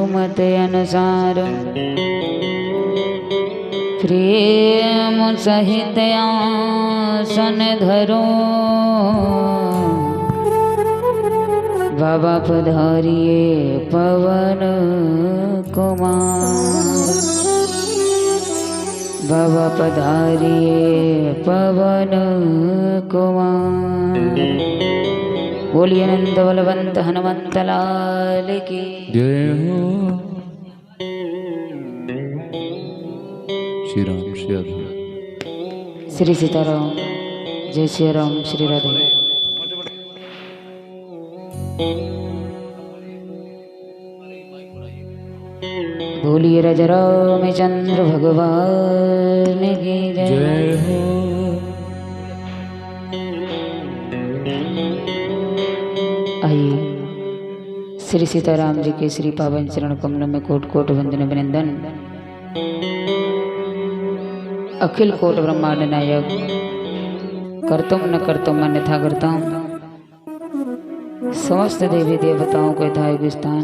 मत अनुसार प्रेम सहित आसन धरो बाबा पधारिए पवन कुमार। बाबा पधारिए पवन कुमार। बोलिए नंद बलवंत हनुमंत लाल की जय हो। श्री राम श्री राधे। श्री सीताराम जय श्री राम श्री राधे। बोलिए राजा रामचंद्र भगवान की जय हो। आइए श्री सीताराम जी के श्री पावन चरण कमलों में कोट कोट वंदन अभिनंदन। अखिल कोट ब्रह्मांड नायक करतुम न करतुम अन्यथा करताम समस्त देवी देवताओं को यथायोग स्थान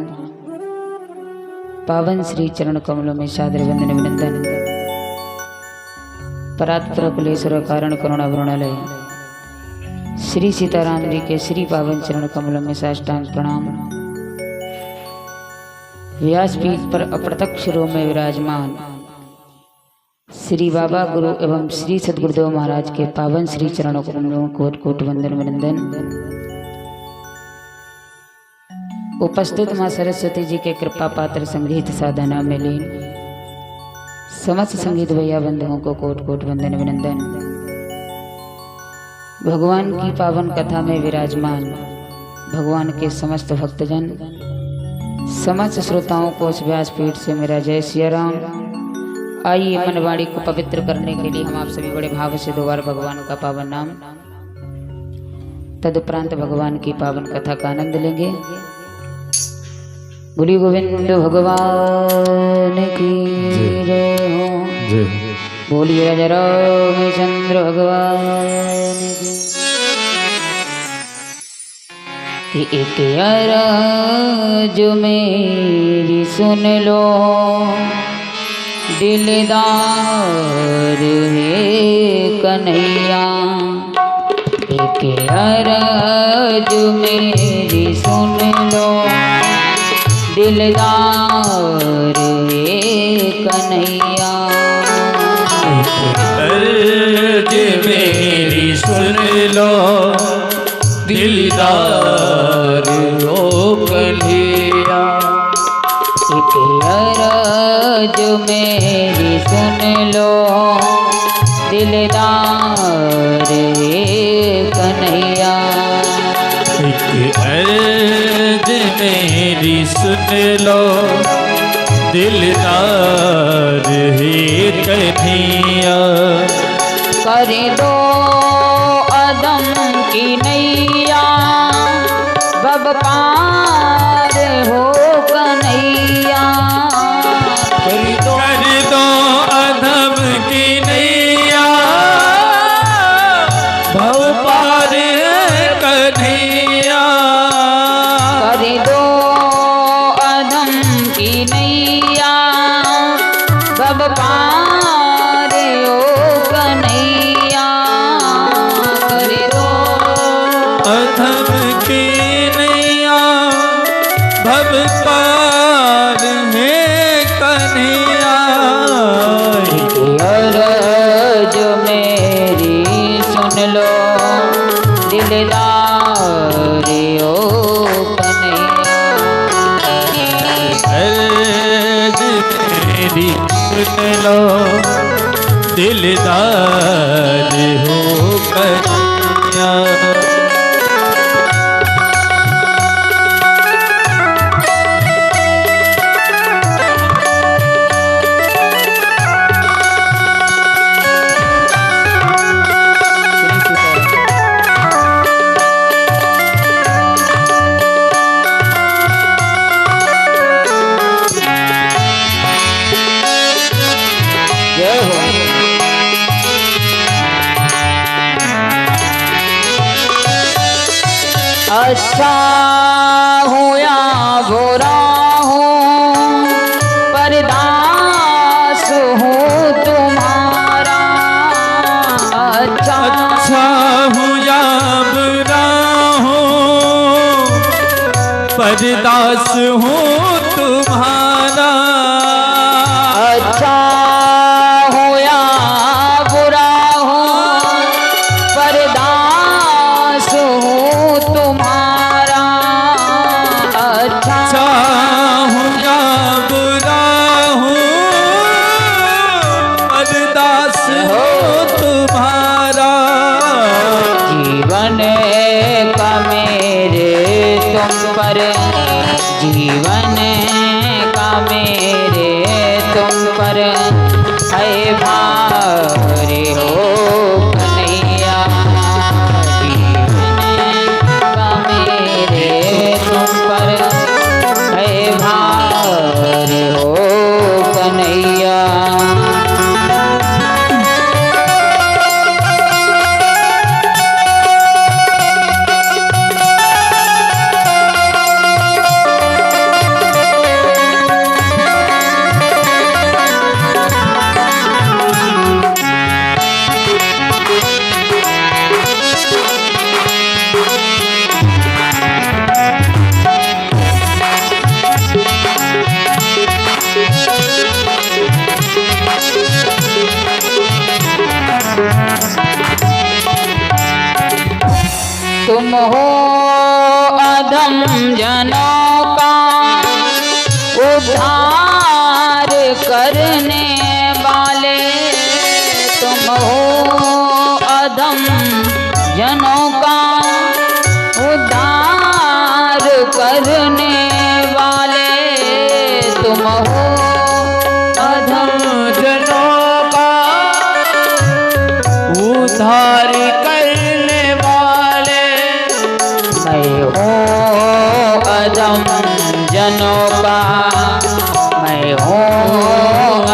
पावन श्री चरण कमलों में सादर वंदन अभिनंदन। परात्पर कुलेश्वर कारण करुणा वरुणालय श्री सीताराम जी के श्री पावन चरण कमलों में साष्टांग प्रणाम। व्यासपीठ पर अप्रत्यक्ष रूप में विराजमान श्री बाबा गुरु एवं श्री सद्गुरुदेव महाराज के पावन श्री चरणों कमलों कोट कोट वंदन वंदन। उपस्थित मां सरस्वती जी के कृपा पात्र संगीत साधना में लीन समस्त संगीत भैया बंधुओं को कोट कोट वंदन अभिनंदन। भगवान की पावन कथा में विराजमान भगवान के समस्त भक्तजन समस्त श्रोताओं को उस व्यासपीठ से मेरा जय सिया राम। आइए मनवाणी को पवित्र करने के लिए हम आप सभी बड़े भाव से दो बार भगवान का पावन नाम तदुपरांत भगवान की पावन कथा का आनंद लेंगे। बोलिए गोविंद भगवान की जय हो। बोलिए राजा रामचंद्र भगवान की। एक अर्ज मेरी सुन लो दिलदार है कन्हैया। एक अर्ज मेरी सुन लो दिलदार है कन्हैया। अर्ज मेरी सुन लो दिलदार हो कन्हैया। एक अर्ज मेरी सुन लो दिलदार है कन्हैया। एक अर्ज मेरी सुन लो दिलदार है कन्हैया। कर दो अदम की नैया बब पार हो कन्हैया। कर दो अधम की नैया भव पार कन्हैया। कर दो अदम की नैया बब पार हो कन्हैया। कर दो अधम की नैया भव पार है कन्हैया। अर्ज मेरी सुन लो दिलदार हो कन्हैया। अर्ज मेरी सुन लो दिलदार हो कन्हैया। जय हो। अच्छा हुआ परदास हूँ तुम्हारा। अच्छा हो या बुरा हो परदास हूँ तुम्हारा। अच्छा हूँ या बुरा हूँ परदास हूँ तुम्हारा। जीवन का मेरे तुम पर जीवन का मेरे तुम पर है भारी हो कन्हैया। जीवन का मेरे तुम पर है भारी हो कन्हैया। तुम हो अधम जनों का उद्धार करने वाले। तुम हो अधम जनों का उद्धार करने वाले। तुम हो अधम जनों का उद्धार करने वाले। मैं हूँ अधम जनों का मैं हूँ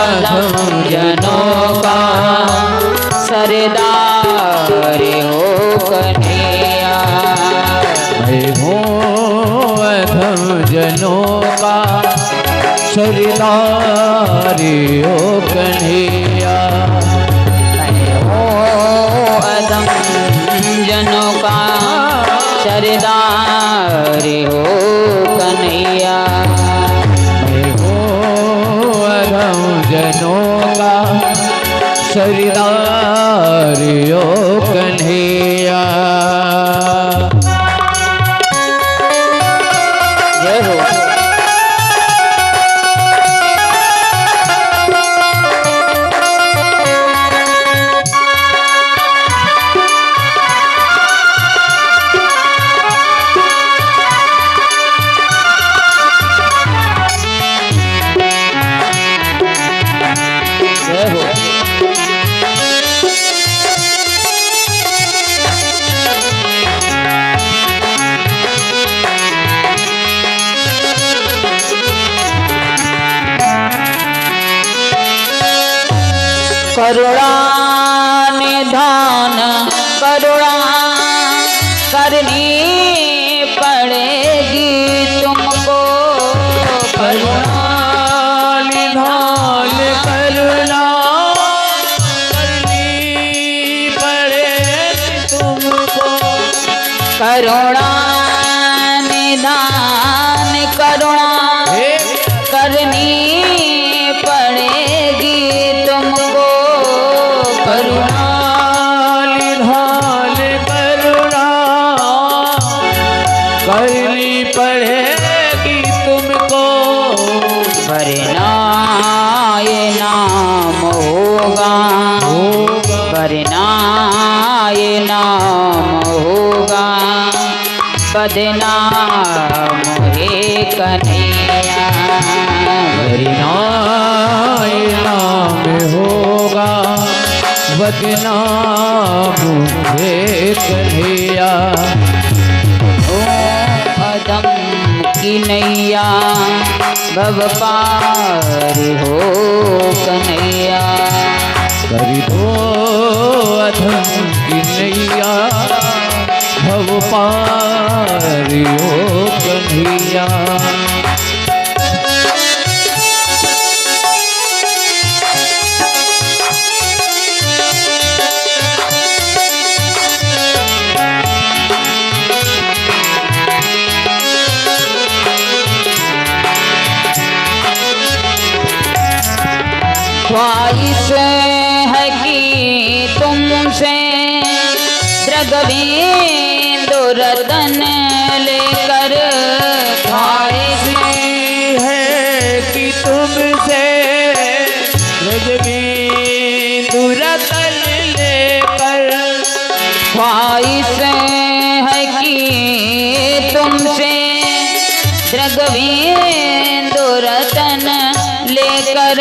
अधम जनों का सरदार हो कन्हैया। मैं हूँ अधम जनों का सरदार हो कन्हैया। मैं हूँ अधम जनों का सरदार हो कन्हैया। मैं हूँ अधम जनों का सरदार हो कन्हैया। जय हो। जय हो। करुणा निधान करुणा करनी पड़ेगी तुमको। करुणा निधान करुणा करनी पड़ेगी तुमको। करुणा निधान करुणा करनी पड़ेगी तुमको। करुणा निधान करुणा करनी पड़ेगी तुमको। वरना ये नाम होगा वरना ये नाम होगा बदनाम हे कन्हैया। नाम होगा बदनाम हे कन्हैया। ओ अदम की नैया भव पार हो कन्हैया। कर दो अधम की नैया भव पार हो कन्हैया। ख्वाहिश है कि तुमसे द्रगवेंदु रतन लेकर ख्वाहिश है कि तुमसे द्रगवेंदु रतन लेकर ख्वाहिश है कि तुमसे द्रगवेंदु रतन लेकर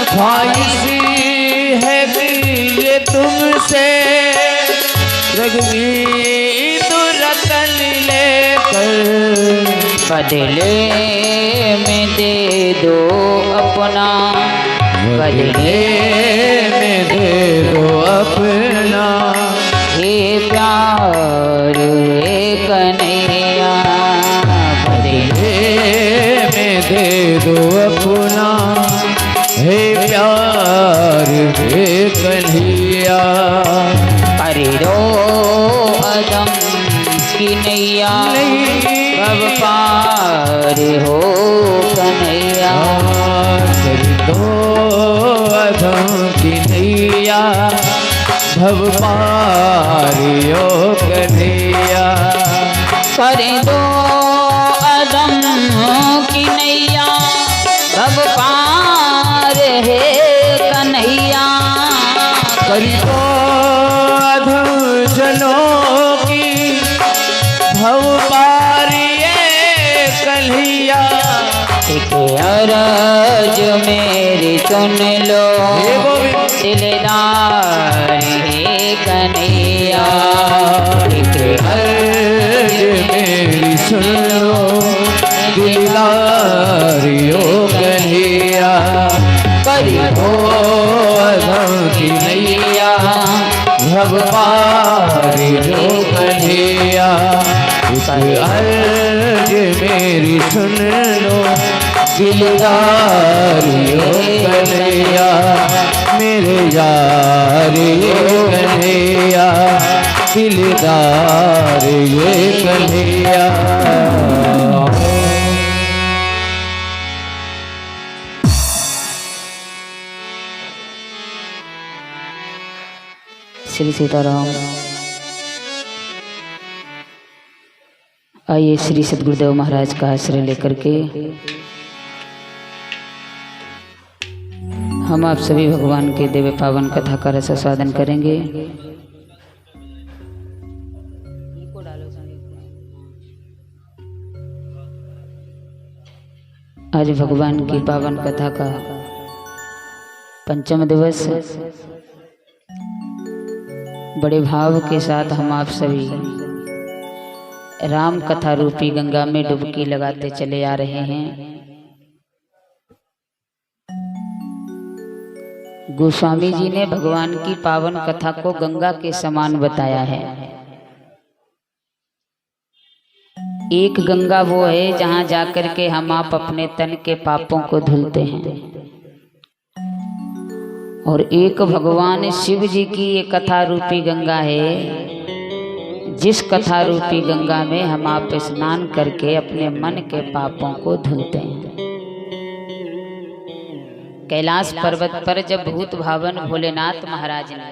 ख्वाहिश है कि ये तुमसे द्रगवेंदु रतन लेकर बदले में दे दो अपना, बदले में दे दो अपना, हे प्यार हे कन्हैया। बदले में दे दो अपना, हे प्यार हे कन्हैया। रो अदम की नैया कब पार हो कन्हैया। कर दो अधम की नैया भव पार हो कन्हैया। कर दो अदम की नैया भव पार है कन्हैया। कर दो जनों की भव पार ये कन्हैया। एक अरज मेरी सुन लो दिलदार हे कन्हैया। एक अर्ज मेरी सुन लो दिलदार यो कन्हैया। करी हो अधम की नैया भव पार जो कन्हैया। एक अर्ज मेरी सुन लो दिलदार यो कन्हैया। मेरे यार ये कन्हैया दिलदार ये कन्हैया। श्री सीताराम। आइए श्री सद्गुरुदेव महाराज का आश्रय लेकर के हम आप सभी भगवान के दिव्य पावन कथा का रस आस्वादन करेंगे। आज भगवान की पावन कथा का पंचम दिवस। बड़े भाव के साथ हम आप सभी राम कथा रूपी गंगा में डुबकी लगाते चले आ रहे हैं। गोस्वामी जी ने भगवान की पावन कथा को गंगा के समान बताया है। एक गंगा वो है जहां जाकर के हम आप अपने तन के पापों को धुलते हैं, और एक भगवान शिव जी की ये कथा रूपी गंगा है, जिस कथा रूपी गंगा में हम आप स्नान करके अपने मन के पापों को धुलते हैं। कैलाश पर्वत पर जब भूत भावन भोलेनाथ महाराज ने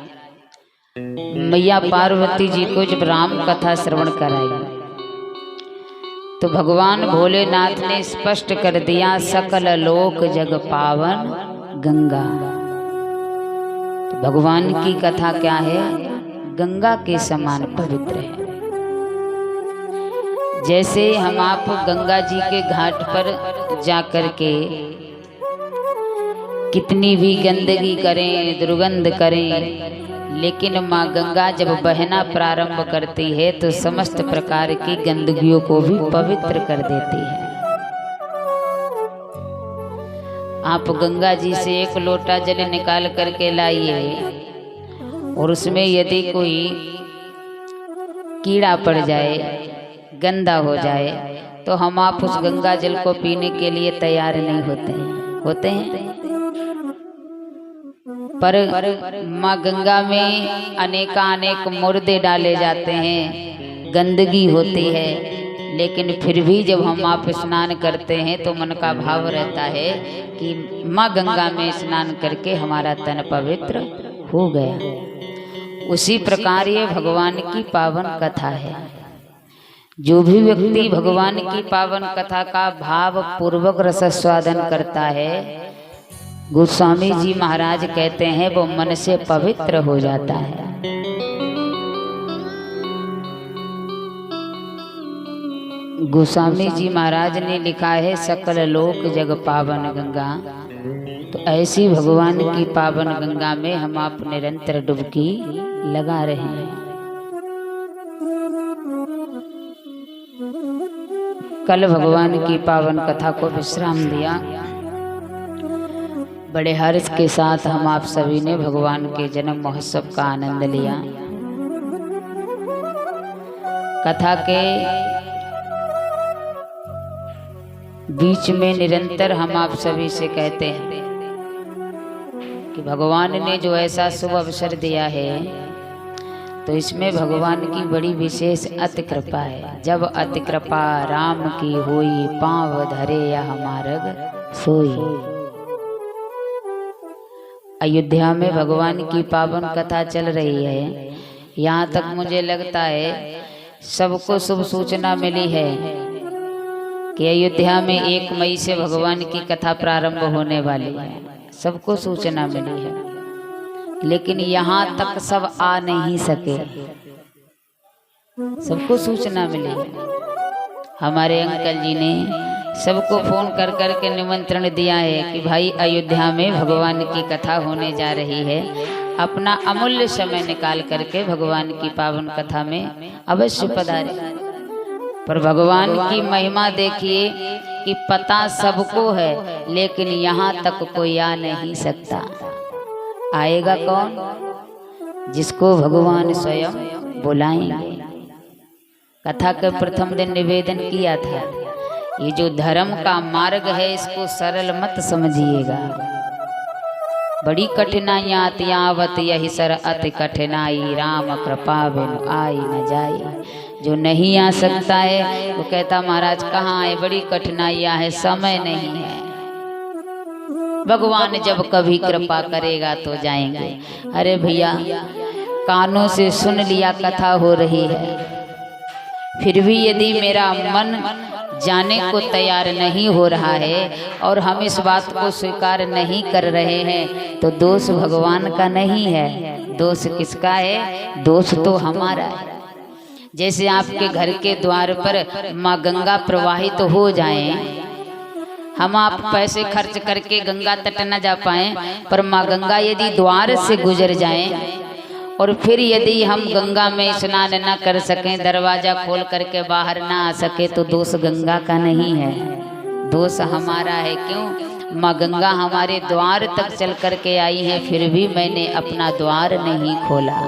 मैया पार्वती जी को जब राम कथा श्रवण कराई, तो भगवान भोलेनाथ ने स्पष्ट कर दिया, सकल लोक जग पावन गंगा। तो भगवान की कथा क्या है? गंगा के समान पवित्र है। जैसे हम आप गंगा जी के घाट पर जाकर के कितनी भी गंदगी करें, दुर्गंध करें, लेकिन माँ गंगा जब बहना प्रारंभ करती है तो समस्त प्रकार की गंदगियों को भी पवित्र कर देती है। आप गंगा जी से एक लोटा जल निकाल करके लाइए, और उसमें यदि कोई कीड़ा पड़ जाए, गंदा हो जाए, तो हम आप उस गंगा जल को पीने के लिए तैयार नहीं होते हैं। पर माँ गंगा में अनेक मुर्दे डाले जाते हैं, गंदगी होती है, लेकिन फिर भी जब हम आप स्नान करते हैं तो मन का भाव रहता है कि माँ गंगा में स्नान करके हमारा तन पवित्र हो गया। उसी प्रकार ये भगवान की पावन कथा है। जो भी व्यक्ति भगवान की पावन कथा का भाव पूर्वक रसास्वादन करता है, गोस्वामी जी महाराज कहते हैं वो मन से पवित्र हो जाता है। गोस्वामी जी महाराज ने लिखा है सकल लोक जग पावन गंगा। तो ऐसी भगवान की पावन गंगा में हम आप निरंतर डुबकी लगा रहे हैं। कल भगवान की पावन कथा को विश्राम दिया। बड़े हर्ष के साथ हम आप सभी ने भगवान के जन्म महोत्सव का आनंद लिया। कथा के बीच में निरंतर हम आप सभी से कहते हैं कि भगवान ने जो ऐसा शुभ अवसर दिया है तो इसमें भगवान की बड़ी विशेष अति कृपा है। जब अति कृपा राम की होई, पाँव धरे यह मार्ग सोई। अयोध्या में भगवान की पावन कथा चल रही है। यहाँ तक मुझे लगता है सबको शुभ सूचना मिली है कि अयोध्या में 1 मई से भगवान की कथा प्रारंभ होने वाली है। सबको सूचना मिली है, लेकिन यहाँ तक सब आ नहीं सके। सबको सूचना मिली है। हमारे अंकल जी ने सबको फोन कर कर के निमंत्रण दिया है कि भाई अयोध्या में भगवान की कथा होने जा रही है। अपना अमूल्य समय निकाल करके भगवान की पावन कथा में अवश्य पधारें। पर भगवान की महिमा देखिए कि पता सबको है, लेकिन यहाँ तक कोई आ नहीं सकता। आएगा कौन? जिसको भगवान स्वयं बुलाएंगे। कथा के प्रथम दिन निवेदन किया था, ये जो धर्म का मार्ग है इसको सरल मत समझिएगा। बड़ी कठिनाइयाँ आती आवत यही सर अति कठिनाई, राम कृपा बिन आई न जाई। जो नहीं आ सकता है वो कहता महाराज कहाँ है, बड़ी कठिनाइयाँ है, समय नहीं है। भगवान जब कभी कृपा करेगा तो जाएंगे। अरे भैया, कानों से सुन लिया कथा हो रही है, फिर भी यदि मेरा मन जाने को तैयार नहीं हो रहा है और हम इस बात को स्वीकार नहीं कर रहे हैं तो दोष भगवान का नहीं है। दोष किसका है? दोष तो हमारा है। जैसे आपके घर के द्वार पर माँ गंगा प्रवाहित हो जाएं, हम आप पैसे खर्च करके गंगा तट न जा पाएं, पर माँ गंगा यदि द्वार से गुजर जाएं और फिर यदि हम गंगा में स्नान न कर सकें, दरवाजा खोल करके बाहर ना आ सके, तो दोष गंगा का नहीं है, दोष हमारा है। क्यों? माँ गंगा हमारे द्वार तक चल करके आई है, फिर भी मैंने अपना द्वार नहीं खोला।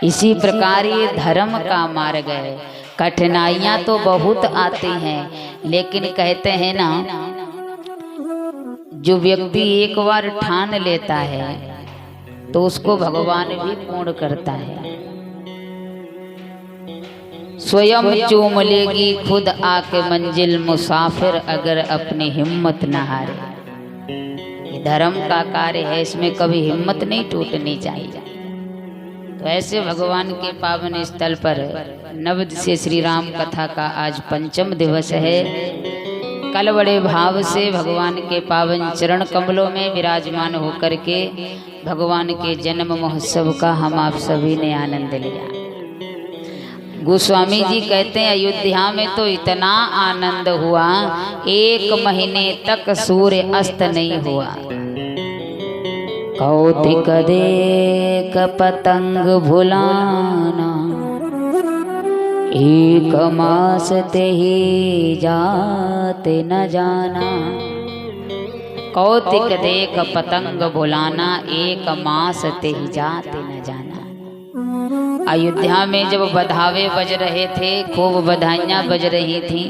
इसी प्रकार ये धर्म का मार्ग है। कठिनाइयाँ तो बहुत आती हैं, लेकिन कहते हैं ना, जो व्यक्ति एक बार ठान लेता है तो उसको भगवान भी पूर्ण करता है। स्वयं चूम लेगी खुद आके मंजिल, मुसाफिर अगर अपनी हिम्मत न हारे। ये धर्म का कार्य है, इसमें कभी हिम्मत नहीं टूटनी चाहिए। तो ऐसे भगवान के पावन स्थल पर नवदिव्य श्री राम कथा का आज 5वां दिवस है। कल बड़े भाव से भगवान के पावन चरण कमलों में विराजमान होकर के भगवान के जन्म महोत्सव का हम आप सभी ने आनंद लिया। गोस्वामी जी कहते हैं अयोध्या में तो इतना आनंद हुआ, 1 महीने तक सूर्य अस्त नहीं हुआ। कौतिक देख पतंग भुलाना, 1 मास ते ही जाते न जाना। कौतिक देख पतंग भुलाना, 1 मास ते ही जाते न जाना। अयोध्या में जब बधावे बज रहे थे, खूब बधाइयाँ बज रही थी,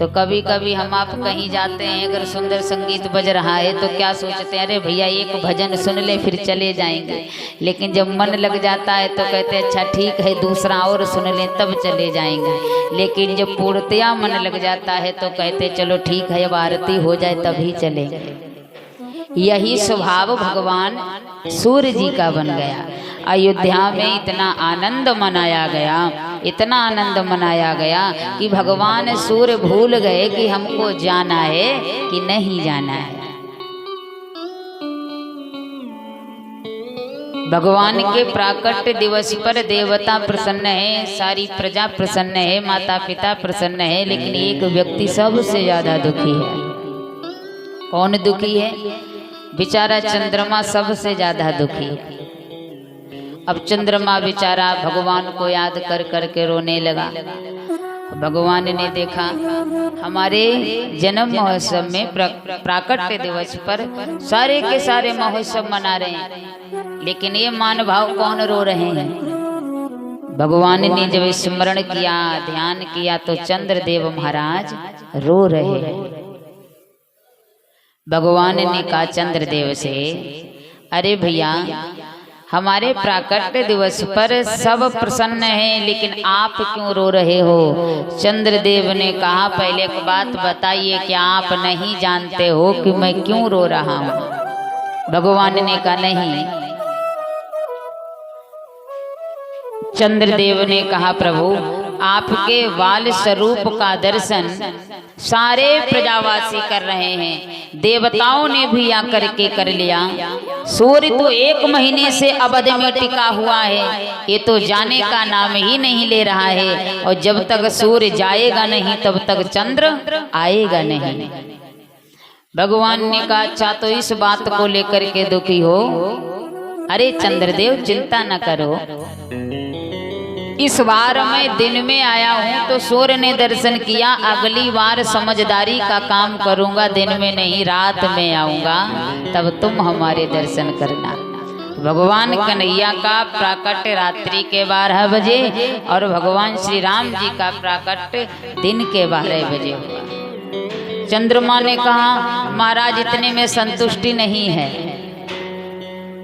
तो कभी कभी हम आप कहीं जाते हैं, अगर सुंदर संगीत बज रहा है तो क्या सोचते हैं, अरे भैया एक भजन सुन ले फिर चले जाएंगे। लेकिन जब मन लग जाता है तो कहते हैं अच्छा ठीक है दूसरा और सुन लें तब चले जाएंगे। लेकिन जब पूर्णतया मन लग जाता है तो कहते चलो ठीक है अब आरती हो जाए तभी चलेंगे। यही स्वभाव भगवान सूर्य जी का बन गया। अयोध्या में इतना आनंद मनाया गया, इतना आनंद मनाया गया कि भगवान सूर्य भूल गए कि हमको जाना है कि नहीं जाना है। भगवान के प्राकट्य दिवस पर देवता प्रसन्न है, सारी प्रजा प्रसन्न है, माता पिता प्रसन्न है, लेकिन एक व्यक्ति सबसे ज्यादा दुखी है। कौन दुखी है? बेचारा चंद्रमा सबसे ज्यादा दुखी है। अब चंद्रमा बेचारा भगवान को याद कर कर के रोने लगा। भगवान ने देखा हमारे जन्म महोत्सव में प्राकट्य दिवस पर सारे के सारे महोत्सव मना रहे हैं, लेकिन ये मान भाव कौन रो रहे हैं? भगवान ने जब स्मरण किया, ध्यान किया तो चंद्रदेव महाराज रो रहे हैं। भगवान ने कहा चंद्रदेव से, अरे भैया हमारे प्राकट्य दिवस पर सब प्रसन्न हैं, लेकिन आप क्यों रो रहे हो? चंद्रदेव ने कहा पहले एक बात बताइए, क्या आप नहीं जानते हो कि मैं क्यों रो रहा हूं? भगवान ने कहा नहीं। चंद्रदेव ने कहा प्रभु आपके वाल स्वरूप का दर्शन सारे प्रजावासी कर रहे हैं, देवताओं ने भी आकर के कर लिया। सूर्य तो 1 महीने से अवध में टिका हुआ है, ये तो जाने का नाम ही नहीं ले रहा है, और जब तक सूर्य जाएगा नहीं तब तक चंद्र आएगा नहीं। भगवान ने कहा अच्छा तो इस बात को लेकर के दुखी हो? अरे चंद्रदेव चिंता न करो, इस बार मैं दिन में आया हूँ तो सूर्य ने दर्शन किया, अगली बार समझदारी का काम करूँगा, दिन में नहीं रात में आऊँगा, तब तुम हमारे दर्शन करना। भगवान कन्हैया का प्राकट्य रात्रि के 12 बजे और भगवान श्री राम जी का प्राकट्य दिन के 12 बजे हुआ। चंद्रमा ने कहा महाराज इतने में संतुष्टि नहीं है।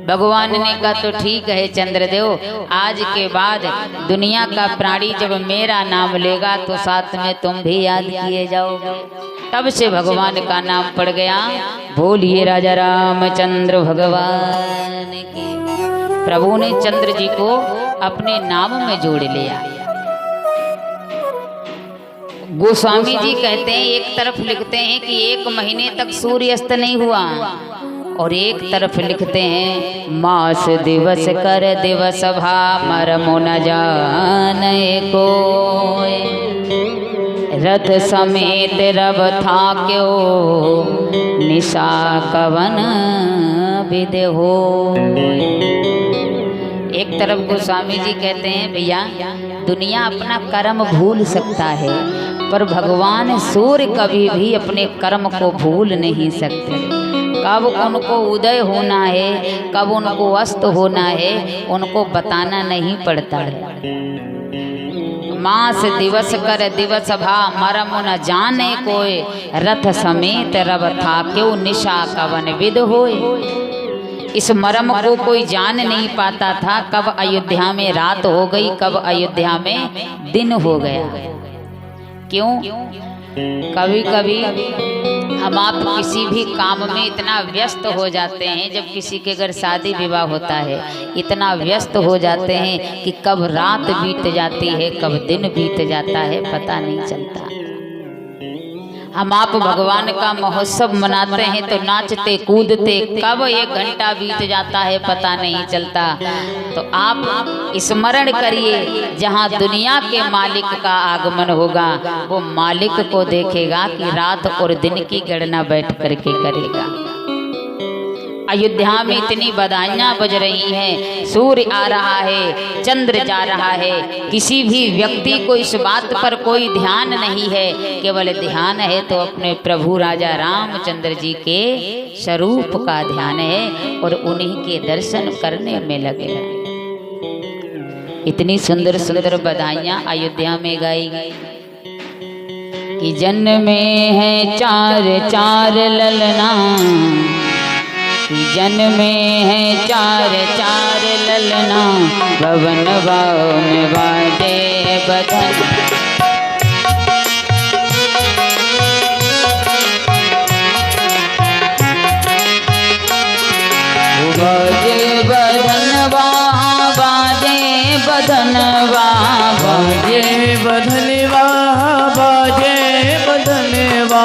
भगवान ने कहा तो ठीक है चंद्रदेव, आज के बाद दुनिया का प्राणी जब मेरा नाम लेगा तो साथ में तुम भी याद किए जाओगे। तब से भगवान का नाम पड़ गया। बोलिए राजा रामचंद्र भगवान की। प्रभु ने चंद्र जी को अपने नाम में जोड़ लिया। गोस्वामी जी कहते हैं, एक तरफ लिखते हैं कि 1 महीने तक सूर्य अस्त नहीं हुआ, और एक तरफ लिखते हैं मास दिवस कर दिवस भा मरमो न जाने कोय, रथ समेत रब था क्यों निशा कवन विदे हो। एक तरफ गोस्वामी जी कहते हैं भैया दुनिया अपना कर्म भूल सकता है, पर भगवान सूर्य कभी भी अपने कर्म को भूल नहीं सकते। कब उनको उदय होना है, कब उनको अस्त होना है, उनको बताना नहीं पड़ता है। मास दिवस कर दिवस भा मरम न जाने कोय, रथ समेत रब था क्यों निशा कवन विद होय। इस मरम को कोई जान नहीं पाता था, कब अयोध्या में रात हो गई, कब अयोध्या में दिन हो गया। क्यों? कभी कभी हम आप किसी भी काम में इतना व्यस्त हो जाते हैं, जब किसी के घर शादी विवाह होता है इतना व्यस्त हो जाते हैं कि कब रात बीत जाती है, कब दिन बीत जाता है, पता नहीं चलता। हम आप भगवान का महोत्सव मनाते हैं तो नाचते कूदते कब 1 घंटा बीत जाता है पता नहीं चलता। तो आप स्मरण करिए, जहाँ दुनिया के मालिक का आगमन होगा वो मालिक को देखेगा कि रात और दिन की गणना बैठ करके करेगा। अयोध्या में इतनी बधाइयाँ बज रही हैं, सूर्य आ रहा है, चंद्र जा रहा है, किसी भी व्यक्ति को इस बात पर कोई ध्यान नहीं है, केवल ध्यान है तो अपने प्रभु राजा रामचंद्र जी के स्वरूप का ध्यान है और उन्हीं के दर्शन करने में लगे। इतनी सुंदर सुंदर बधाइयाँ अयोध्या में गाई गई। कि जन्मे है चार चार ललना, कि जन्मे है चार चार ललना, भवन भाव में बाजे बधन। बाजे बधनवा बाजे बधनवा बाजे बधनवा बाजे बधनवा,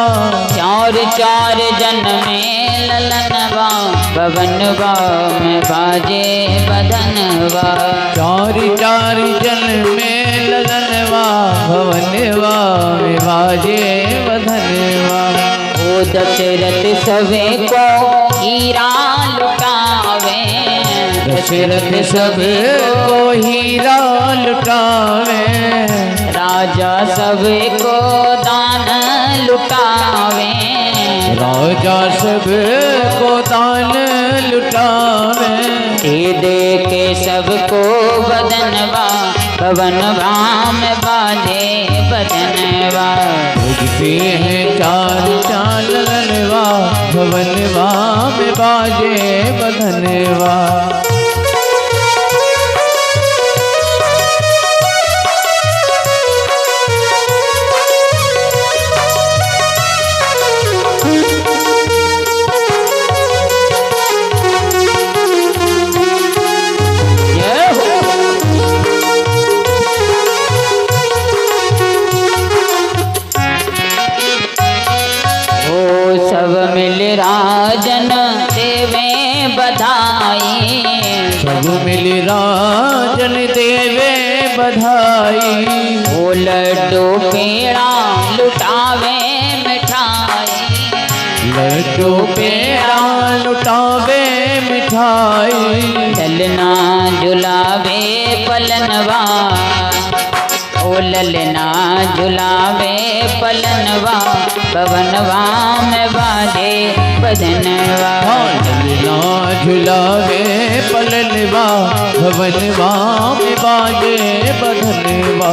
चार चार जन्मे ललनवा, भवनवा में बाजे बधनवा। चार चार जन्मे ललनवा, भवनवा में बाजे बधनवा। ओ दशरथ सवे को हीरा लुटावे, दशरथ सब को हीरा लुटावे, राजा सवे को दान लुटावे, राजा सब को दान लुटावे। दे के सबको बदनवा, भवनवा में बाजे बदनवा। उठते हैं चार चार ललनवा, भवनवा में बाजे बधनवा। राजन देवे बधाई, सब मिल राजन देवे बधाई। ओ लड्डू पेड़ा लुटावे मिठाई, लड्डू पेड़ा लुटावे मिठाई। ललना झुलावे पलनवा, ओ ललना झुलावे पलनवा, भवनवा में बाजे बधनवा। ललना झुलावे पलनवा, भवनवा में बाजे बधनवा।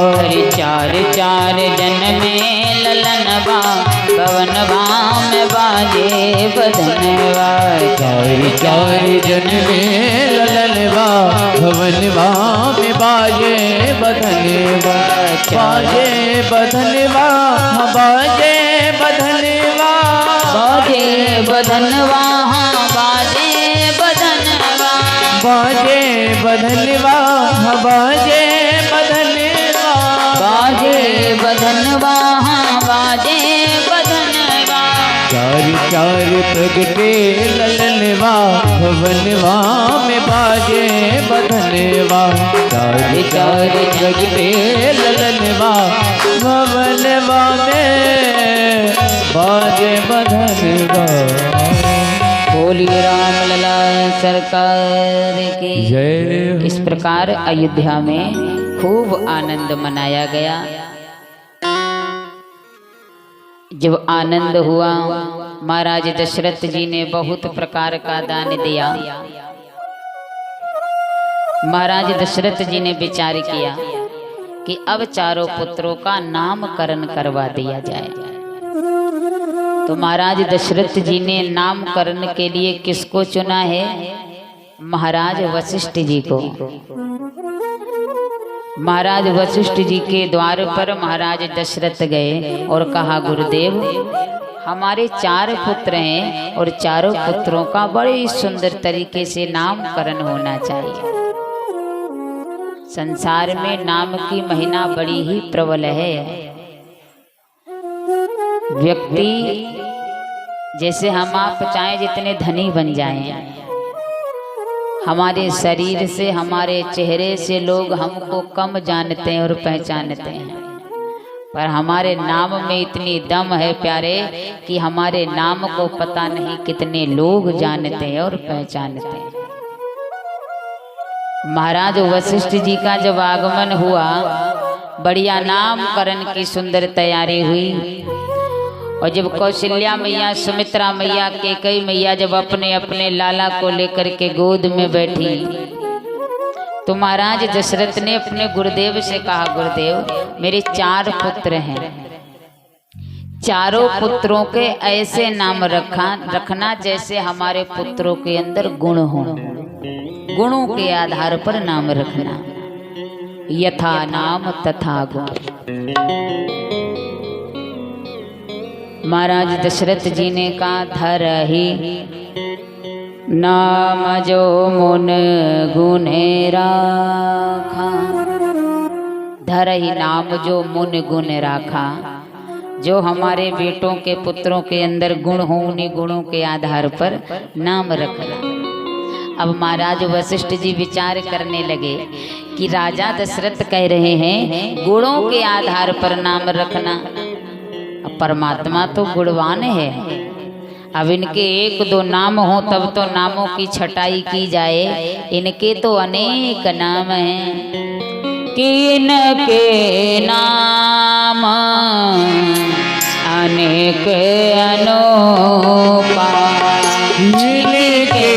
चार चार जन्मे ललनवा, भवनवा में बाजे बधनवा। चार चार जन्मे ललनवा, भवनवा में बाजे बधनवा। बाजे बधनवा बाजे बधनवा, बाजे बधनवा बाजे बधनवा, बाजे बधनवा बाजे बधनवा, बाजे बधनवा बाजे बधनवा। चार चार प्रगटे ललनवा, भवनवा में बाजे बधनवा। चार चार प्रगटे ललनवा, भवनवा में बाजे बधनवा। बोलिए राम लला सरकार की जय। इस प्रकार अयोध्या में खूब आनंद मनाया गया। जब आनंद हुआ, महाराज दशरथ जी ने बहुत प्रकार का दान दिया। महाराज दशरथ जी ने विचार किया कि अब चारों पुत्रों का नामकरण करवा दिया जाए। तो महाराज दशरथ जी ने नामकरण के लिए किसको चुना है? महाराज वशिष्ठ जी को। महाराज वशिष्ठ जी के द्वार पर महाराज दशरथ गए और कहा, गुरुदेव हमारे 4 पुत्र हैं और चारों पुत्रों का बड़े सुंदर तरीके से नामकरण होना चाहिए। संसार में नाम की महिमा बड़ी ही प्रबल है। व्यक्ति जैसे हम आप चाहे जितने धनी बन जाएं, हमारे शरीर से हमारे चेहरे से लोग हमको कम जानते हैं और पहचानते हैं, पर हमारे नाम में इतनी दम है प्यारे कि हमारे नाम को पता नहीं कितने लोग जानते हैं और पहचानते हैं। महाराज वशिष्ठ जी का जब आगमन हुआ, बढ़िया नामकरण की सुंदर तैयारी हुई। और जब कौशल्या मैया, सुमित्रा मैया, कैकेयी मैया जब अपने अपने लाला को लेकर के गोद में बैठी, तो महाराज दशरथ ने अपने गुरुदेव से कहा, गुरुदेव मेरे 4 पुत्र हैं, चारों पुत्रों के ऐसे नाम रखना जैसे हमारे पुत्रों के अंदर गुण हो, गुणों के आधार पर नाम रखना। यथा नाम तथा गुण। महाराज दशरथ जी ने कहा धरहि नाम जो मुन गुणे राखा। धरहि नाम जो मुन गुण राखा, जो हमारे बेटों के पुत्रों के अंदर गुण हो उन्हीं गुणों के आधार पर नाम रखना। अब महाराज वशिष्ठ जी विचार करने लगे कि राजा दशरथ कह रहे हैं गुणों के आधार पर नाम रखना। अब परमात्मा तो गुणवान है, अब इनके एक दो नाम हो तब तो नामों की छटाई की जाए। इनके तो अनेक नाम हैं कि इनके नाम अनेक अनूपा। इनके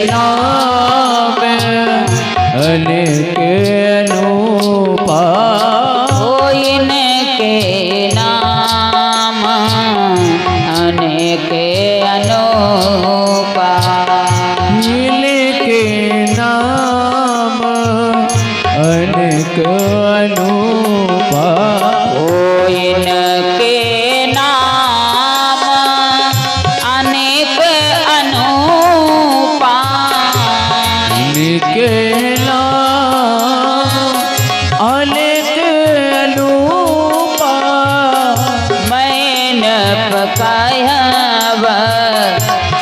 नाम अनेक अनूपा। ओ इनके नाम अनेक अनूपा। इनके नाम अनेक अनूपा। ओ इनके नाम अनेक अनूपा। इनके नाम अनेक अनूपा। मैं न पकायब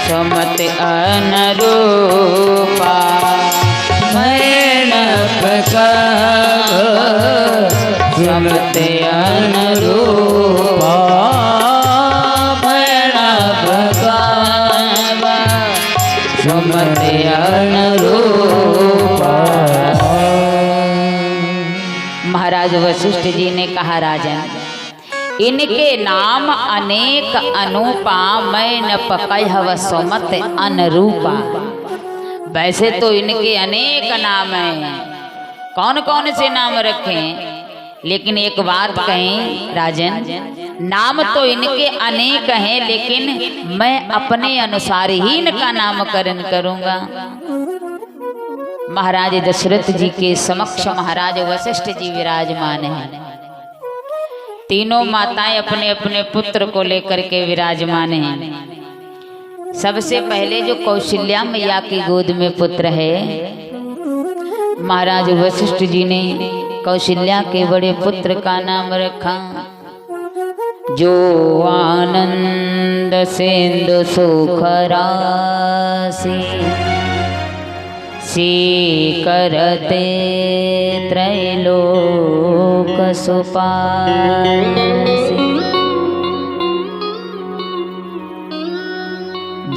सुमत अनुरूपा। मैं न पकायब सुमत अनुरूपा। मैं न पकायब सुमत अनुरूपा। महाराज वशिष्ठ जी ने कहा राजन इनके नाम अनेक अनूपा। मैं न पकह सुमत अनुरूपा। वैसे तो इनके अनेक नाम हैं, कौन कौन से नाम रखें, लेकिन एक बात कहें राजन, नाम तो इनके अनेक हैं लेकिन मैं अपने अनुसार ही इनका नामकरण करूंगा। महाराज दशरथ जी के समक्ष महाराज वशिष्ठ जी विराजमान हैं। तीनों माताएं अपने अपने पुत्र को लेकर के विराजमान हैं। सबसे पहले जो कौशल्या मैया की गोद में पुत्र है, महाराज वशिष्ठ जी ने कौशल्या के बड़े पुत्र का नाम रखा जो आनंद सिंधु सुख राशि सी करते त्रैलोक सुपासी।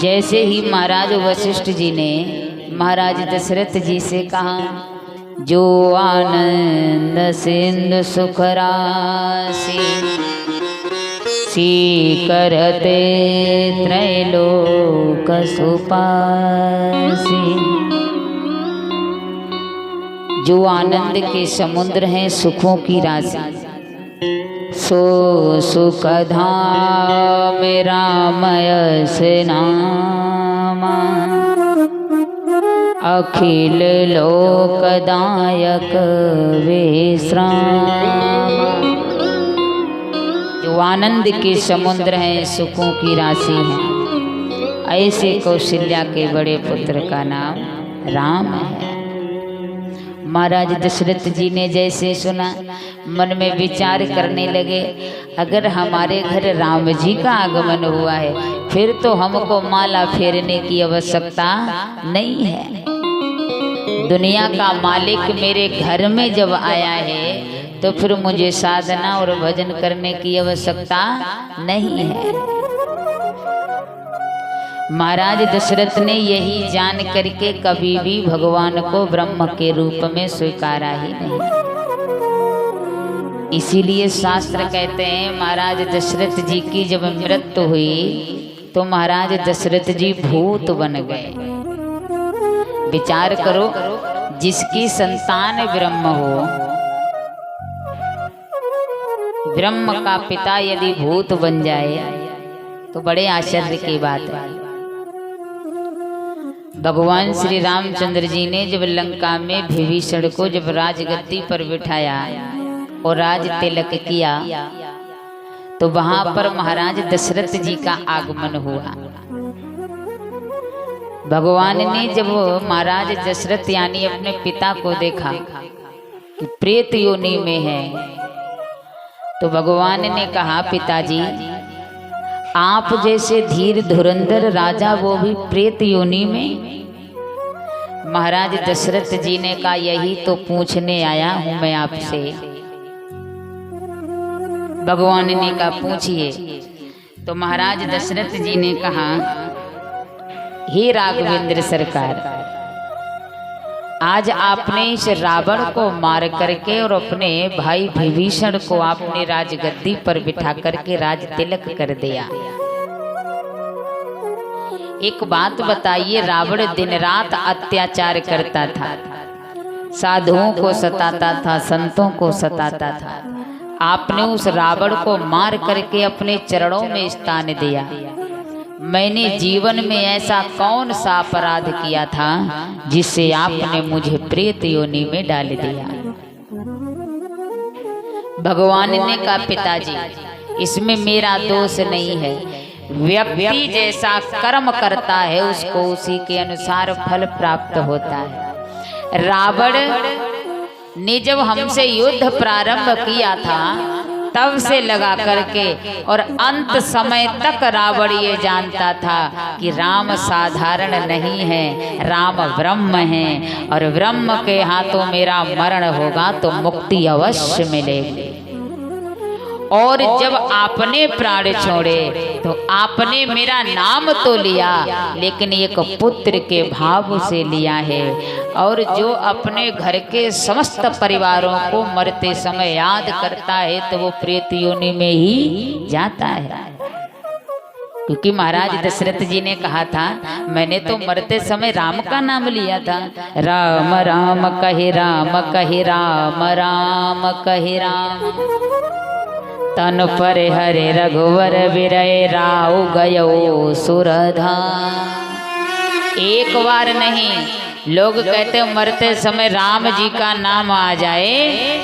जैसे ही महाराज वशिष्ठ जी ने महाराज दशरथ जी से कहा जो आनंद सिंधु सुख राशि सी करते त्रैलोक सुपासी। जो आनंद के समुद्र हैं सुखों की राशि, सो सुख धाम रामयस नामा अखिल लोकदायक विश्राम। जो आनंद के समुद्र हैं सुखों की राशि हैं, ऐसे कौशल्या के बड़े पुत्र का नाम राम है। महाराज दशरथ जी ने जैसे सुना मन में विचार करने लगे, अगर हमारे घर राम जी का आगमन हुआ है फिर तो हमको माला फेरने की आवश्यकता नहीं है। दुनिया का मालिक मेरे घर में जब आया है तो फिर मुझे साधना और भजन करने की आवश्यकता नहीं है। महाराज दशरथ ने यही जान करके कभी भी भगवान को ब्रह्म के रूप में स्वीकारा ही नहीं। इसीलिए शास्त्र कहते हैं महाराज दशरथ जी की जब मृत्यु हुई तो महाराज दशरथ जी भूत बन गए। विचार करो, जिसकी संतान ब्रह्म हो, ब्रह्म का पिता यदि भूत बन जाए तो बड़े आश्चर्य की बात है। भगवान श्री रामचंद्र जी ने जब लंका में विभीषण को जब राजगद्दी पर बिठाया और राज तिलक किया तो वहां पर महाराज दशरथ जी का आगमन हुआ। भगवान ने जब महाराज दशरथ यानी अपने पिता को देखा कि प्रेत योनि में है तो भगवान ने कहा, पिताजी आप जैसे धीर धुरंधर राजा वो भी प्रेत योनि में। महाराज दशरथ जी ने कहा, यही तो पूछने आया हूं मैं आपसे। भगवान ने कहा, पूछिए। तो महाराज दशरथ जी ने कहा, हे राघवेंद्र सरकार, आज आपने इस रावण को मार करके और अपने भाई विभीषण को आपने राजगद्दी पर बिठा करके राज तिलक कर दिया। एक बात बताइए, रावण दिन रात अत्याचार करता था, साधुओं को सताता था, संतों को सताता था। आपने उस रावण को मार करके अपने चरणों में स्थान दिया। मैंने जीवन में ऐसा कौन सा अपराध किया था जिससे आपने मुझे प्रेत योनि में डाल दिया। भगवान ने कहा, पिताजी इसमें मेरा दोष नहीं है। व्यक्ति जैसा कर्म करता है उसको उसी के अनुसार फल प्राप्त होता है। रावण ने जब हमसे युद्ध प्रारंभ किया था तब से लगा करके और अंत समय तक रावण ये जानता था कि राम साधारण नहीं है, राम ब्रह्म है और ब्रह्म के हाथों मेरा मरण होगा तो मुक्ति अवश्य मिलेगी। और जब आपने प्राण छोड़े तो आपने मेरा नाम तो लिया लेकिन एक पुत्र के भाव से लिया है। और जो अपने घर के समस्त परिवारों को मरते समय याद करता है तो वो प्रेत योनि में ही जाता है। क्योंकि महाराज दशरथ जी ने कहा था, मैंने तो मरते समय राम का नाम लिया था। राम राम कहे राम कहे राम राम कहे राम, तन पर हरे रघुवर विरय राव गयो सुरधा। एक बार नहीं, लोग कहते मरते समय राम जी का नाम आ जाए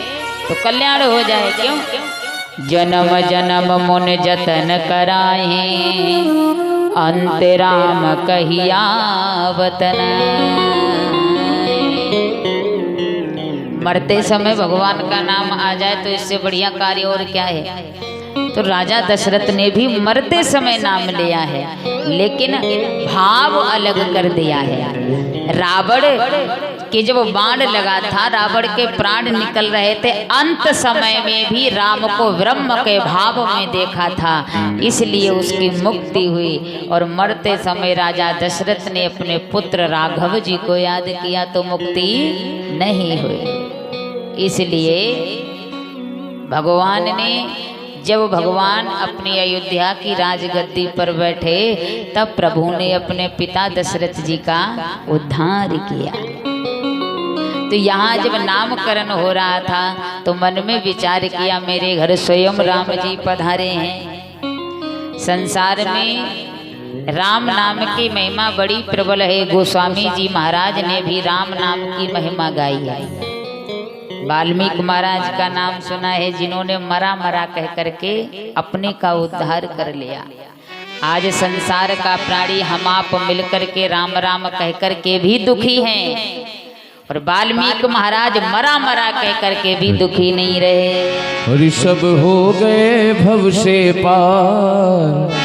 तो कल्याण हो जाए। क्यों? जन्म जन्म मुन जतन कराए, अंत राम कहिया वतन। मरते समय भगवान का नाम आ जाए तो इससे बढ़िया कार्य और क्या है। तो राजा दशरथ ने भी मरते समय नाम लिया है लेकिन भाव अलग कर दिया है। रावण के जब बाण लगा था, रावण के प्राण निकल रहे थे, अंत समय में भी राम को ब्रह्म के भाव में देखा था, इसलिए उसकी मुक्ति हुई। और मरते समय राजा दशरथ ने अपने पुत्र राघव जी को याद किया तो मुक्ति नहीं हुई। इसलिए भगवान ने जब भगवान अपनी अयोध्या की राजगद्दी पर बैठे तब प्रभु ने अपने पिता दशरथ जी का उद्धार किया। तो यहाँ जब नामकरण हो रहा था तो मन में विचार किया, मेरे घर स्वयं राम जी पधारे हैं। संसार में राम नाम की महिमा बड़ी प्रबल है। गोस्वामी जी महाराज ने भी राम नाम की महिमा गाई है। वाल्मीकि महाराज का नाम सुना है जिन्होंने मरा मरा कह करके अपने का उद्धार कर लिया। आज संसार का प्राणी हम आप मिलकर के राम राम कह करके भी दुखी हैं और वाल्मीकि महाराज मरा मरा कह करके भी दुखी नहीं रहे। और सब हो गए भव से पार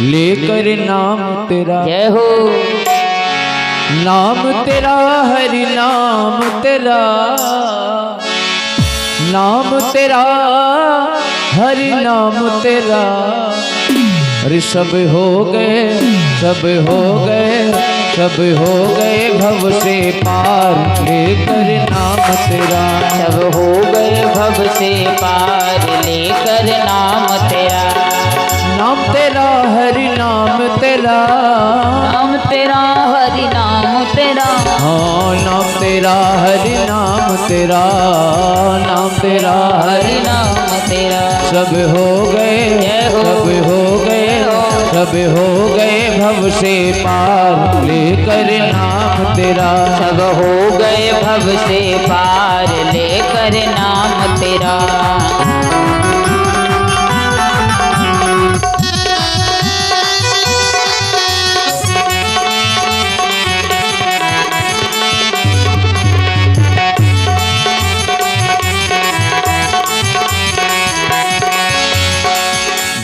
लेकर नाम तेरा। जय हो। नाम तेरा हरि नाम तेरा, नाम तेरा हरि नाम तेरा। अरे सब हो गए सब हो गए सब हो गए भव से पार लेकर नाम तेरा। सब हो गए भव से पार लेकर नाम तेरा। नाम तेरा हरि नाम तेरा, नाम तेरा हरि नाम तेरा। हाँ नाम तेरा हरि नाम तेरा, नाम तेरा हरि नाम तेरा। सब हो गए, सब हो गए, सब हो गए भव से पार लेकर नाम तेरा। सब हो गए भव से पार लेकर नाम तेरा।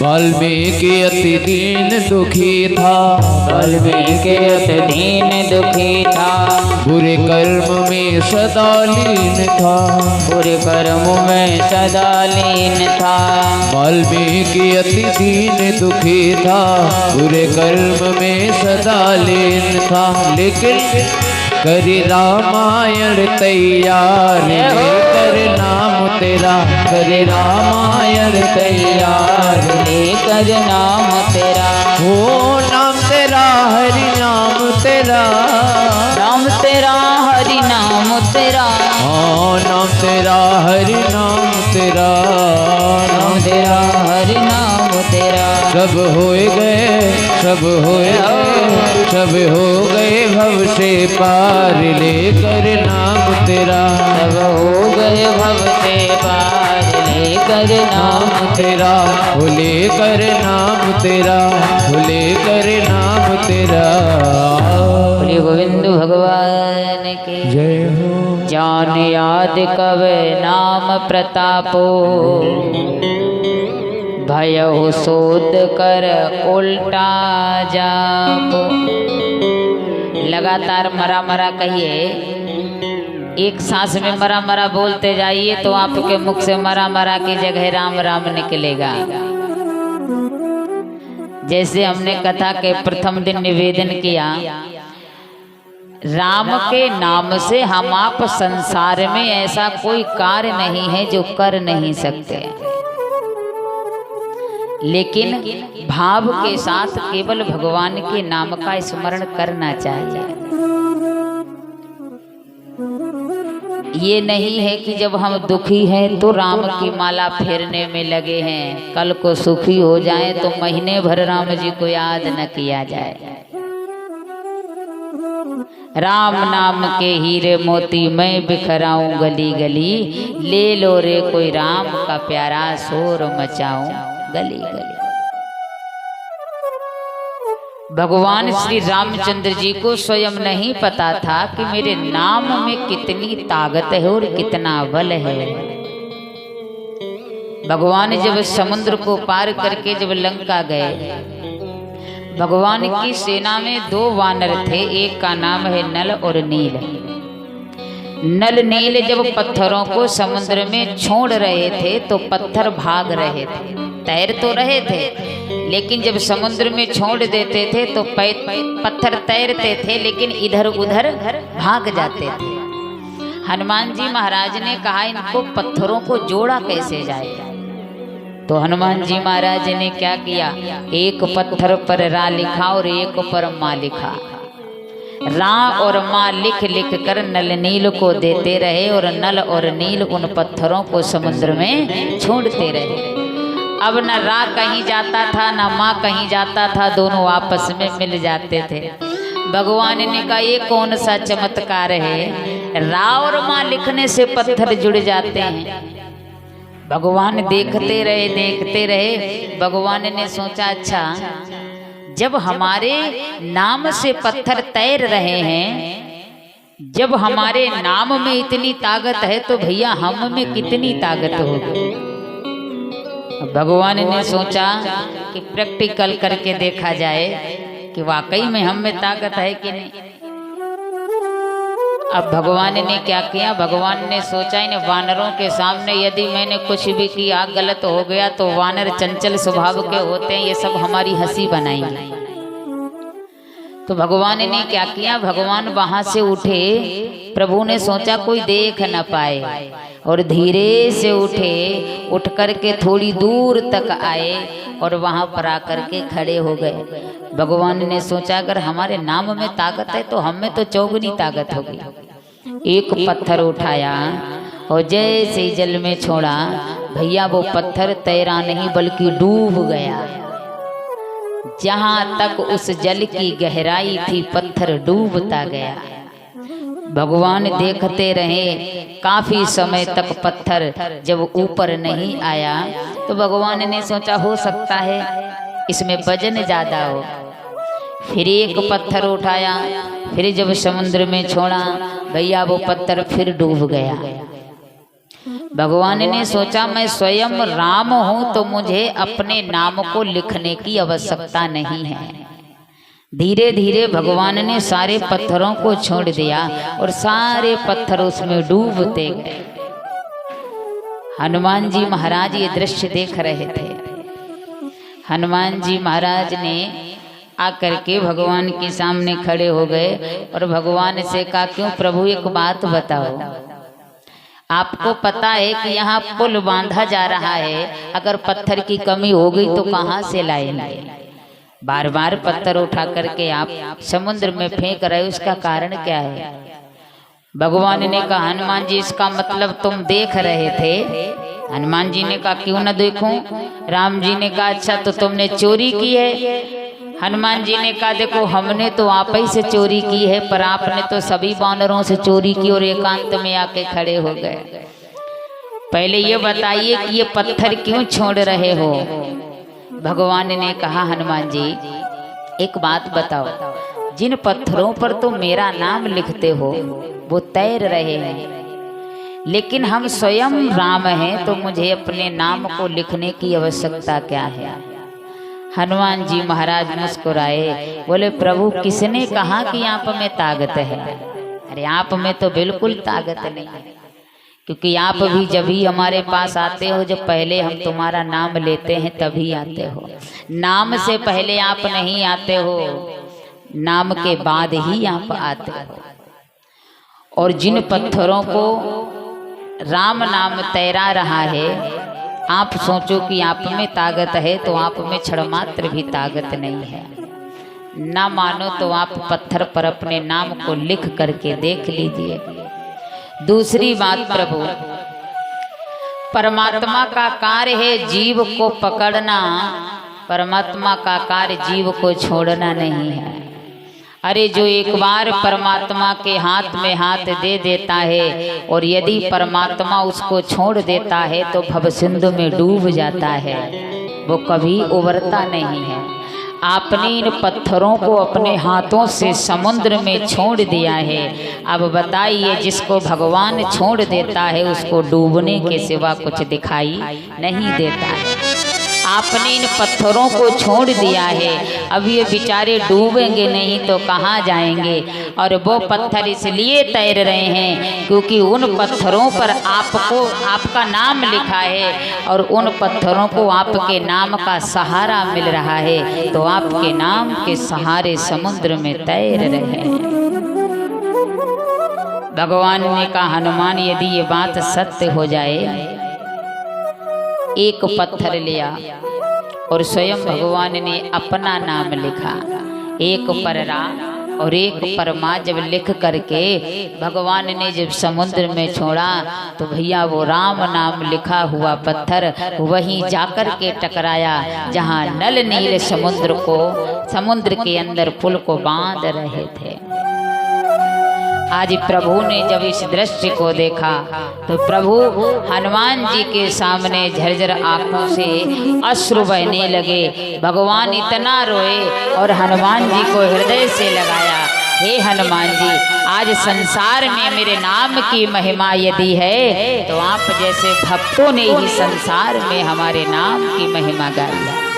वाल्मीकि अति दीन दुखी था, वाल्मीकि अति दीन दुखी था। बुरे कर्म में सदा लीन था, बुरे कर्म में सदा लीन था। वाल्मीकि अति दीन दुखी था, बुरे कर्म में सदा लीन था। लेकिन करी रामायण तैयार लेकर नाम तेरा। करी रामायण तैयार लेकर नाम तेरा। हो नाम तेरा हरि नाम तेरा। नाम तेरा हरि नाम तेरा। हाँ नाम तेरा हरि नाम तेरा। नाम तेरा हरि नाम तेरा। सब होए गए, सब होए गए, सब हो गए भव से पार लेकर नाम तेरा। सब हो गए भव से पार लेकर नाम तेरा। हो लेकर नाम तेरा, हो लेकर नाम तेरा। श्री गोविंद भगवान के जय हो। जान याद कब नाम प्रतापो। भयउ शोध कर उल्टा जापो। लगातार मरा मरा कहिए, एक सांस में मरा मरा बोलते जाइए तो आपके मुख से मरा मरा की जगह राम राम निकलेगा। जैसे हमने कथा के प्रथम दिन निवेदन किया, राम के नाम से हम आप संसार में ऐसा कोई कार्य नहीं है जो कर नहीं सकते, लेकिन भाव के साथ केवल भगवान के नाम का स्मरण करना चाहिए। ये नहीं है कि जब हम दुखी हैं तो राम की माला फेरने में लगे हैं, कल को सुखी हो जाएं तो महीने भर राम जी को याद न किया जाए। राम नाम के हीरे मोती मैं बिखराऊं गली गली, ले लो रे कोई राम का प्यारा शोर मचाऊं गली गली। भगवान श्री रामचंद्र जी को स्वयं नहीं पता था कि मेरे नाम में कितनी ताकत है और कितना बल है। भगवान जब समुद्र को पार करके जब लंका गए, भगवान की सेना में दो वानर थे, एक का नाम है नल और नील। नल नील जब पत्थरों को समुद्र में छोड़ रहे थे तो पत्थर भाग रहे थे, तैर तो रहे थे, लेकिन जब समुद्र में छोड़ देते थे तो पत्थर तैरते थे लेकिन इधर उधर भाग जाते थे। हनुमान जी महाराज ने कहा इनको पत्थरों को जोड़ा कैसे जाए, तो हनुमान जी महाराज ने क्या किया, एक पत्थर पर रा लिखा और एक पर माँ लिखा। रा और माँ लिख लिख कर नल नील को देते रहे और नल और नील उन पत्थरों को समुद्र में छोड़ते रहे। अब न रा कहीं जाता था न माँ कहीं जाता था, दोनों आपस में मिल जाते थे। भगवान ने कहा ये कौन सा चमत्कार है, रा और माँ लिखने से पत्थर जुड़ जाते हैं। भगवान देखते रहे। भगवान ने सोचा अच्छा जब हमारे नाम से पत्थर तैर रहे हैं, जब हमारे नाम में इतनी ताकत है तो भैया हम में कितनी ताकत होगी। भगवान ने सोचा कि प्रैक्टिकल करके देखा जाए कि वाकई में हम में ताकत है कि नहीं। अब भगवान ने क्या किया, भगवान ने सोचा इन वानरों के सामने यदि मैंने कुछ भी किया गलत हो गया तो वानर चंचल स्वभाव के होते हैं, ये सब हमारी हंसी बनाएंगे। तो भगवान ने क्या किया, भगवान वहां से उठे, प्रभु ने सोचा कोई देख न पाए और धीरे से उठे, उठ करके थोड़ी दूर तक आए और वहां पर आकर के खड़े हो गए। भगवान ने सोचा अगर हमारे नाम में ताकत है तो हम में तो चौगुनी ताकत होगी। एक पत्थर उठाया और जैसे जल में छोड़ा, भैया वो पत्थर तैरा नहीं बल्कि डूब गया। जहां तक उस जल की गहराई थी पत्थर डूबता गया। भगवान देखते रहे काफी समय तक पत्थर जब ऊपर नहीं आया तो भगवान ने सोचा हो सकता है इसमें वजन ज्यादा हो। फिर एक पत्थर उठाया, फिर जब समुद्र में छोड़ा भैया वो पत्थर फिर डूब गया। भगवान ने सोचा मैं स्वयं राम हूं तो मुझे अपने नाम को लिखने की आवश्यकता नहीं है। धीरे धीरे भगवान ने सारे पत्थरों को छोड़ दिया और सारे पत्थर उसमें डूबते गए। हनुमान जी महाराज ये दृश्य देख रहे थे। हनुमान जी महाराज ने आकर के भगवान के सामने खड़े हो गए और भगवान से कहा क्यों प्रभु एक बात बताओ, आपको पता है कि यहाँ पुल बांधा जा रहा है, अगर पत्थर की कमी हो गई तो कहाँ से लाएंगे? बार बार पत्थर उठा करके आप समुद्र में फेंक रहे, उसका कारण क्या है? भगवान ने कहा हनुमान जी इसका मतलब तुम देख रहे थे। हनुमान जी ने कहा क्यों न देखूं। राम जी ने कहा अच्छा तो तुमने चोरी की है। हनुमान जी ने कहा देखो हमने तो आप ही से चोरी की है, पर आपने तो सभी वानरों से चोरी की और एकांत में आके खड़े हो गए। पहले ये बताइए कि ये पत्थर क्यों छोड़ रहे हो? भगवान ने कहा हनुमान जी एक बात बताओ, जिन पत्थरों पर तुम मेरा नाम लिखते हो वो तैर रहे हैं, लेकिन हम स्वयं राम हैं तो मुझे अपने नाम को लिखने की आवश्यकता क्या है? हनुमान जी महाराज मुस्कुराए, बोले प्रभु किसने कहा कि आप में ताकत है? अरे आप में तो बिल्कुल ताकत नहीं है, क्योंकि आप भी जब भी हमारे पास आते हो जब पहले हम तुम्हारा नाम लेते हैं तभी आते हो। नाम से पहले आप नहीं आते हो, नाम के बाद ही आप आते हो। और जिन पत्थरों को राम नाम तैरा रहा है, आप सोचो कि आप में ताकत है तो आप में क्षण मात्र भी ताकत नहीं है। ना मानो तो आप पत्थर पर अपने नाम को लिख करके देख लीजिए। दूसरी बात प्रभु, परमात्मा का कार्य है जीव को पकड़ना, परमात्मा का कार्य जीव को छोड़ना नहीं है। अरे जो एक बार परमात्मा के हाथ में हाथ दे देता है और यदि परमात्मा उसको छोड़ देता है तो भवसिंधु में डूब जाता है, वो कभी उबरता नहीं है। आपने इन पत्थरों को अपने हाथों से समुद्र में छोड़ दिया है। अब बताइए जिसको भगवान छोड़ देता है उसको डूबने के सिवा कुछ दिखाई नहीं देता है। आपने इन पत्थरों को छोड़ दिया है, अब ये बेचारे डूबेंगे नहीं तो कहाँ जाएंगे? और वो पत्थर इसलिए तैर रहे हैं क्योंकि उन पत्थरों पर आपको आपका नाम लिखा है और उन पत्थरों को आपके नाम का सहारा मिल रहा है, तो आपके नाम के सहारे समुद्र में तैर रहे हैं। भगवान ने कहा हनुमान यदि ये बात सत्य हो जाए, एक पत्थर लिया और स्वयं भगवान ने अपना नाम लिखा, एक पर राम और एक परमा जब लिख करके भगवान ने जब समुद्र में छोड़ा तो भैया वो राम नाम लिखा हुआ पत्थर वहीं जाकर के टकराया जहां नल नील समुद्र के अंदर पुल को बांध रहे थे। आज प्रभु ने जब इस दृश्य को देखा तो प्रभु हनुमान जी के सामने झरझर आंखों से अश्रु बहने लगे। भगवान इतना रोए और हनुमान जी को हृदय से लगाया, हे हनुमान जी आज संसार में मेरे नाम की महिमा यदि है तो आप जैसे भक्तों ने ही संसार में हमारे नाम की महिमा गाई है।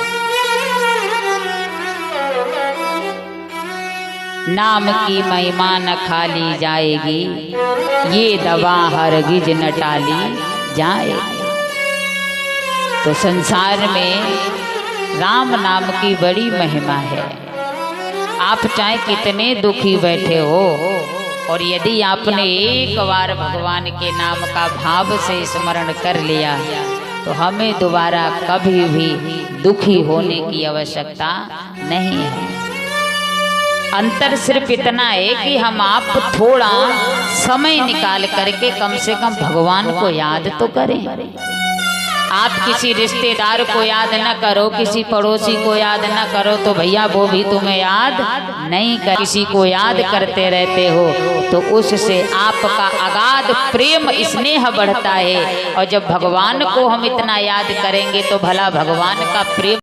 नाम की महिमा न खाली जाएगी, ये दवा हरगिज न टाली जाएगी। तो संसार में राम नाम की बड़ी महिमा है। आप चाहे कितने दुखी बैठे हो और यदि आपने एक बार भगवान के नाम का भाव से स्मरण कर लिया तो हमें दोबारा कभी भी दुखी होने की आवश्यकता नहीं है। अंतर सिर्फ इतना है कि हम आप थोड़ा समय निकाल करके कम से कम भगवान को याद तो करें। आप किसी रिश्तेदार को याद न करो, किसी पड़ोसी को याद न करो तो भैया वो भी तुम्हें याद नहीं कर। किसी को याद करते रहते हो तो उससे आपका अगाध प्रेम स्नेह बढ़ता है, और जब भगवान को हम इतना याद करेंगे तो भला भगवान का प्रेम